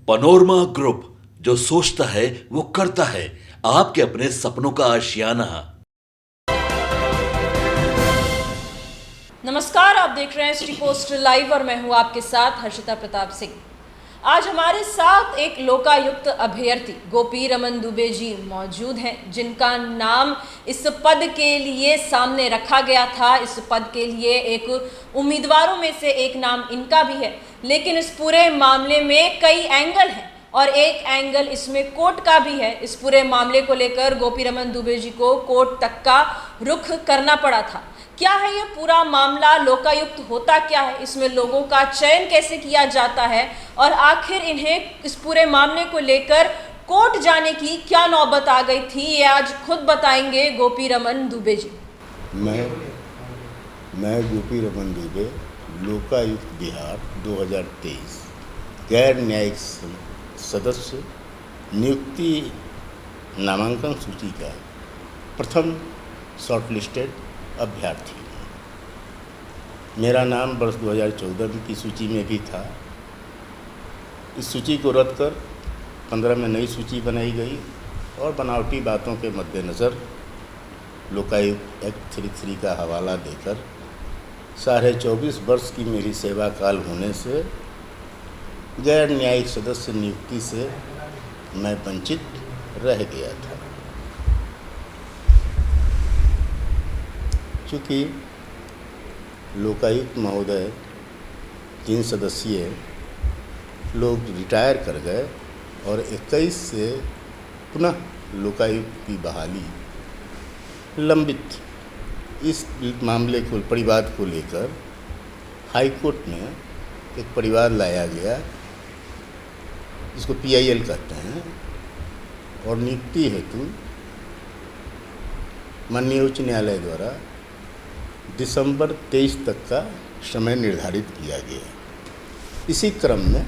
Panorama group, जो सोचता है वो करता है। आपके अपने सपनों का आशियाना। नमस्कार, आप देख रहे हैं सिटी पोस्ट लाइव और मैं हूं आपके साथ हर्षिता प्रताप सिंह। आज हमारे साथ एक लोकायुक्त अभ्यर्थी गोपी रमन दुबे जी मौजूद हैं, जिनका नाम इस पद के लिए सामने रखा गया था। इस पद के लिए एक उम्मीदवारों में से एक नाम इनका भी है, लेकिन इस पूरे मामले में कई एंगल हैं और एक एंगल इसमें कोर्ट का भी है। इस पूरे मामले को लेकर गोपी रमन दुबे जी को कोर्ट तक का रुख करना पड़ा था। क्या है ये पूरा मामला, लोकायुक्त होता क्या है, इसमें लोगों का चयन कैसे किया जाता है और आखिर इन्हें इस पूरे मामले को लेकर कोर्ट जाने की क्या नौबत आ गई थी, ये आज खुद बताएंगे गोपी रमन दुबे जी। मैं गोपी रमन दुबे, लोकायुक्त बिहार 2023 गैर न्यायिक सदस्य नियुक्ति नामांकन सूची का प्रथम शॉर्टलिस्टेड अभ्यर्थी। मेरा नाम वर्ष 2014 की सूची में भी था। इस सूची को रद्द कर 15 में नई सूची बनाई गई और बनावटी बातों के मद्देनज़र लोकायुक्त एक्ट 33 का हवाला देकर 24.5 वर्ष की मेरी सेवा काल होने से गैर न्यायिक सदस्य नियुक्ति से मैं वंचित रह गया था। चूँकि लोकायुक्त महोदय 3 सदस्यीय लोग रिटायर कर गए और 21 से पुनः लोकायुक्त की बहाली लंबित, इस मामले को परिवाद को लेकर हाई कोर्ट में एक परिवाद लाया गया, जिसको PIL कहते हैं, और नियुक्ति हेतु माननीय उच्च न्यायालय द्वारा दिसंबर 23 तक का समय निर्धारित किया गया। इसी क्रम में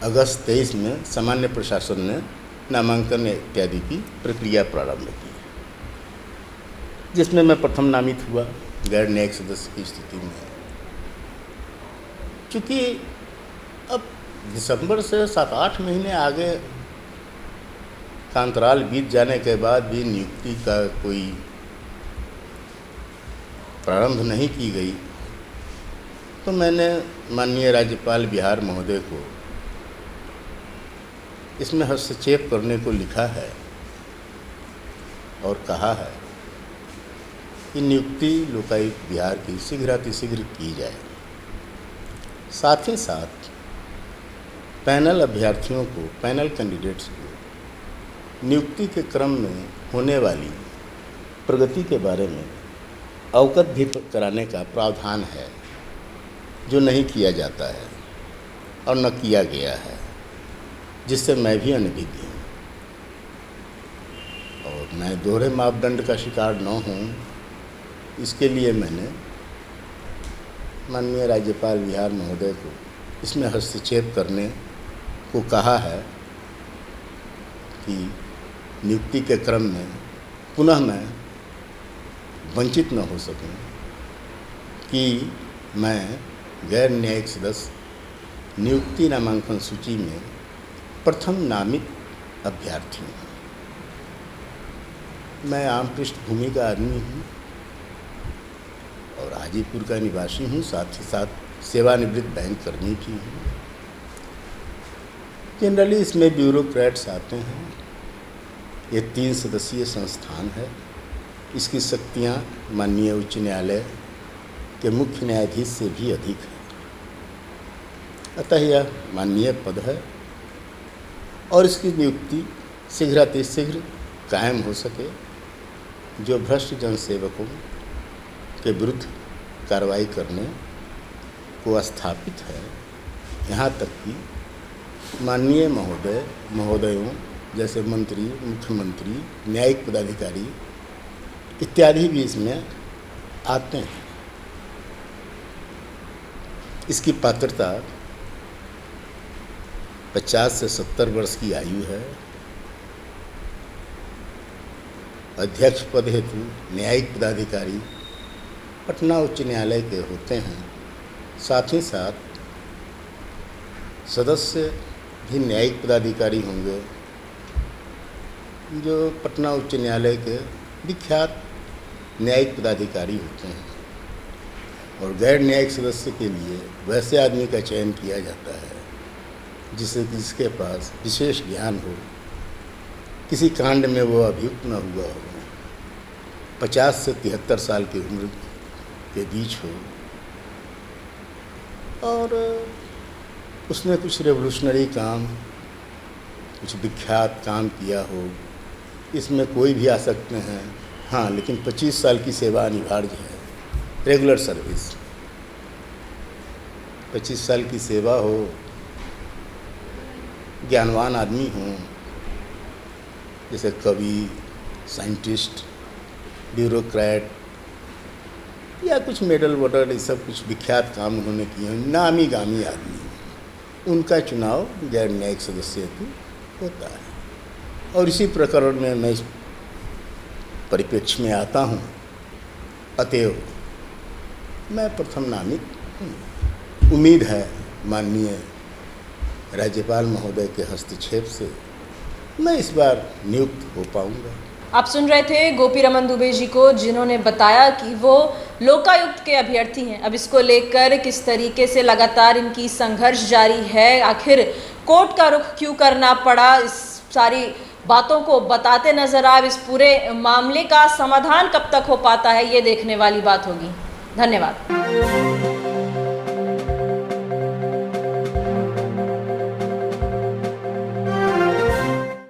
अगस्त 23 में सामान्य प्रशासन ने नामांकन इत्यादि की प्रक्रिया प्रारंभ की, जिसमें मैं प्रथम नामित हुआ गैर न्यायिक सदस्य की स्थिति में। चूँकि अब दिसंबर से 7-8 महीने आगे का अंतराल बीत जाने के बाद भी नियुक्ति का कोई प्रारंभ नहीं की गई, तो मैंने माननीय राज्यपाल बिहार महोदय को इसमें हस्तक्षेप करने को लिखा है और कहा है कि नियुक्ति लोकायुक्त बिहार की शीघ्रातिशीघ्र की जाए। साथ ही साथ पैनल अभ्यर्थियों को, पैनल कैंडिडेट्स को नियुक्ति के क्रम में होने वाली प्रगति के बारे में अवगत भी कराने का प्रावधान है, जो नहीं किया जाता है और न किया गया है, जिससे मैं भी अनभिज्ञ हूँ और मैं दोहरे मापदंड का शिकार न हूँ। इसके लिए मैंने माननीय राज्यपाल बिहार महोदय को इसमें हस्तक्षेप करने को कहा है कि नियुक्ति के क्रम में पुनः मैं वंचित न हो सकूं, कि मैं गैर न्यायिक सदस्य नियुक्ति नामांकन सूची में प्रथम नामित अभ्यर्थी हूँ। मैं आम पृष्ठभूमि का आदमी हूँ और हाजीपुर का निवासी हूँ, साथ ही साथ सेवानिवृत्त बैंक कर्मी भी हूँ। जनरली इसमें ब्यूरोक्रेट्स आते हैं। ये 3 सदस्यीय संस्थान है। इसकी शक्तियाँ माननीय उच्च न्यायालय के मुख्य न्यायाधीश से भी अधिक है। अतः यह माननीय पद है और इसकी नियुक्ति शीघ्रातिशीघ्र कायम हो सके। जो भ्रष्ट जनसेवकों के विरुद्ध कार्रवाई करने को स्थापित है, यहाँ तक कि माननीय महोदयों जैसे मंत्री, मुख्यमंत्री, न्यायिक पदाधिकारी इत्यादि भी इसमें आते हैं। इसकी पात्रता 50 से 70 वर्ष की आयु है। अध्यक्ष पद हेतु न्यायिक पदाधिकारी पटना उच्च न्यायालय के होते हैं। साथ ही साथ सदस्य भी न्यायिक पदाधिकारी होंगे जो पटना उच्च न्यायालय के विख्यात न्यायिक पदाधिकारी होते हैं। और गैर न्यायिक सदस्य के लिए वैसे आदमी का चयन किया जाता है जिसके पास विशेष ज्ञान हो, किसी कांड में वो अभियुक्त न हुआ हो, 50 से 73 साल की उम्र के बीच हो और उसने कुछ रेवोल्यूशनरी काम, कुछ विख्यात काम किया हो। इसमें कोई भी आ सकते हैं, हाँ, लेकिन 25 साल की सेवा अनिवार्य है। रेगुलर सर्विस, 25 साल की सेवा हो, ज्ञानवान आदमी हो, जैसे कवि, साइंटिस्ट, ब्यूरोक्रेट या कुछ मेडल वोडल, ये सब कुछ विख्यात काम उन्होंने किए हैं, नामी गामी आदमी, उनका चुनाव गैर न्यायिक सदस्य होता है। और इसी प्रकरण में मैं इस परिप्रेक्ष्य में आता हूँ, अतएव मैं प्रथम नामित हूँ। उम्मीद है माननीय राज्यपाल महोदय के हस्तक्षेप से मैं इस बार नियुक्त हो पाऊँगा। आप सुन रहे थे गोपी रमन दुबे जी को, जिन्होंने बताया कि वो लोकायुक्त के अभ्यर्थी हैं। अब इसको लेकर किस तरीके से लगातार इनकी संघर्ष जारी है, आखिर कोर्ट का रुख क्यों करना पड़ा, इस सारी बातों को बताते नजर आए। इस पूरे मामले का समाधान कब तक हो पाता है, ये देखने वाली बात होगी। धन्यवाद।